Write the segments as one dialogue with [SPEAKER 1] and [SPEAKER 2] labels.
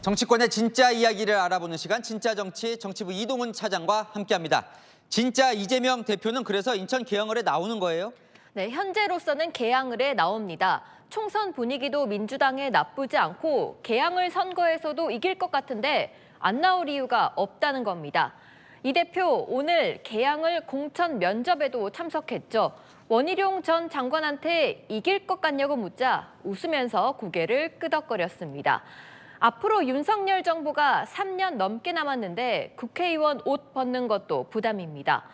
[SPEAKER 1] 정치권의 진짜 이야기를 알아보는 시간 진짜 정치 정치부 이동훈 차장과 함께합니다. 진짜 이재명 대표는 그래서 인천 계양을에 나오는 거예요?
[SPEAKER 2] 네, 현재로서는 계양을에 나옵니다. 총선 분위기도 민주당에 나쁘지 않고 계양을 선거에서도 이길 것 같은데 안 나올 이유가 없다는 겁니다. 이 대표 오늘 계양을 공천 면접에도 참석했죠. 원희룡 전 장관한테 이길 것 같냐고 묻자 웃으면서 고개를 끄덕거렸습니다. 앞으로 윤석열 정부가 3년 넘게 남았는데 국회의원 옷 벗는 것도 부담입니다.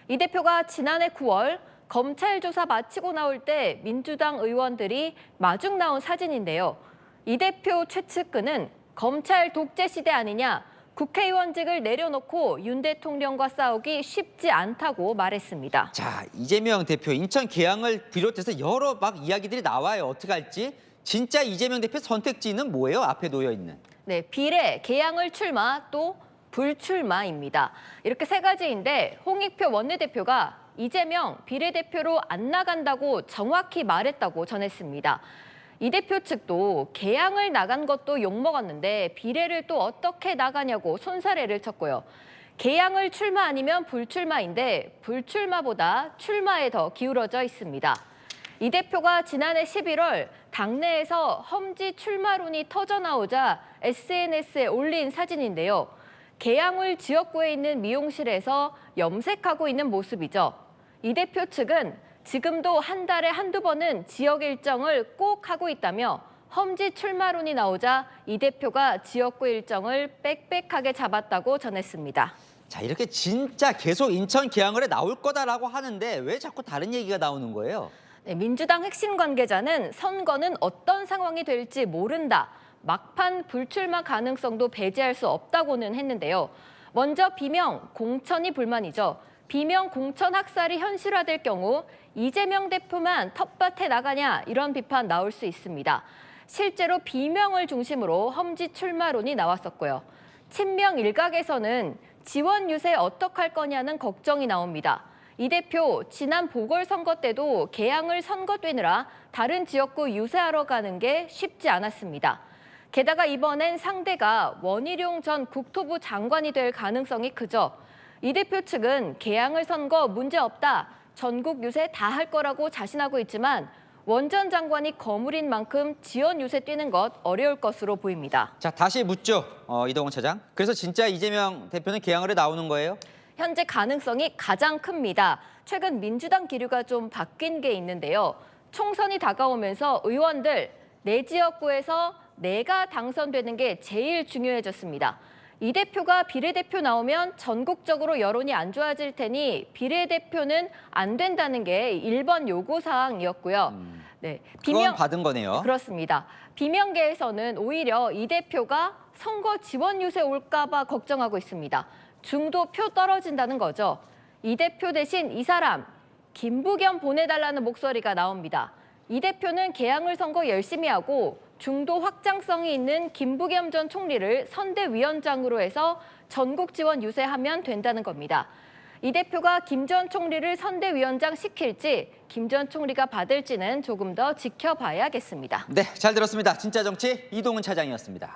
[SPEAKER 2] 이 대표가 지난해 9월 검찰 조사 마치고 나올 때 민주당 의원들이 마중 나온 사진인데요. 이 대표 최측근은 검찰 독재 시대 아니냐, 국회의원직을 내려놓고 윤 대통령과 싸우기 쉽지 않다고 말했습니다.
[SPEAKER 1] 자, 이재명 대표 인천 계양을 비롯해서 여러 이야기들이 나와요. 어떻게 할지. 진짜 이재명 대표 선택지는 뭐예요? 앞에 놓여 있는.
[SPEAKER 2] 네, 비례, 계양을 출마, 또 불출마입니다. 이렇게 세 가지인데 홍익표 원내대표가 이재명 비례대표로 안 나간다고 정확히 말했다고 전했습니다. 이 대표 측도 계양을 나간 것도 욕먹었는데 비례를 또 어떻게 나가냐고 손사래를 쳤고요. 계양을 출마 아니면 불출마인데 불출마보다 출마에 더 기울어져 있습니다. 이 대표가 지난해 11월 당내에서 험지 출마론이 터져나오자 SNS에 올린 사진인데요. 계양을 지역구에 있는 미용실에서 염색하고 있는 모습이죠. 이 대표 측은 지금도 한 달에 한두 번은 지역 일정을 꼭 하고 있다며 험지 출마론이 나오자 이 대표가 지역구 일정을 빽빽하게 잡았다고 전했습니다.
[SPEAKER 1] 자, 이렇게 진짜 계속 인천 계양을에 나올 거다라고 하는데 왜 자꾸 다른 얘기가 나오는 거예요?
[SPEAKER 2] 네, 민주당 핵심 관계자는 선거는 어떤 상황이 될지 모른다. 막판 불출마 가능성도 배제할 수 없다고는 했는데요. 먼저 비명, 공천이 불만이죠. 비명 공천 학살이 현실화될 경우 이재명 대표만 텃밭에 나가냐 이런 비판 나올 수 있습니다. 실제로 비명을 중심으로 험지 출마론이 나왔었고요. 친명 일각에서는 지원 유세 어떡할 거냐는 걱정이 나옵니다. 이 대표 지난 보궐선거 때도 계양을 선거되느라 다른 지역구 유세하러 가는 게 쉽지 않았습니다. 게다가 이번엔 상대가 원희룡 전 국토부 장관이 될 가능성이 크죠. 이 대표 측은 계양을 선거 문제없다, 전국 유세 다 할 거라고 자신하고 있지만 원 전 장관이 거물인 만큼 지원 유세 뛰는 것 어려울 것으로 보입니다.
[SPEAKER 1] 자, 다시 묻죠. 이동훈 차장. 그래서 진짜 이재명 대표는 계양을에 나오는 거예요?
[SPEAKER 2] 현재 가능성이 가장 큽니다. 최근 민주당 기류가 좀 바뀐 게 있는데요. 총선이 다가오면서 의원들 내 지역구에서 내가 당선되는 게 제일 중요해졌습니다. 이 대표가 비례대표 나오면 전국적으로 여론이 안 좋아질 테니 비례대표는 안 된다는 게 1번 요구사항이었고요. 네,
[SPEAKER 1] 그건 받은 거네요.
[SPEAKER 2] 그렇습니다. 비명계에서는 오히려 이 대표가 선거 지원 유세 올까 봐 걱정하고 있습니다. 중도 표 떨어진다는 거죠. 이 대표 대신 이 사람, 김부겸 보내달라는 목소리가 나옵니다. 이 대표는 계양을 선거 열심히 하고 중도 확장성이 있는 김부겸 전 총리를 선대위원장으로 해서 전국 지원 유세하면 된다는 겁니다. 이 대표가 김 전 총리를 선대위원장 시킬지 김 전 총리가 받을지는 조금 더 지켜봐야겠습니다.
[SPEAKER 1] 네, 잘 들었습니다. 진짜 정치 이동훈 차장이었습니다.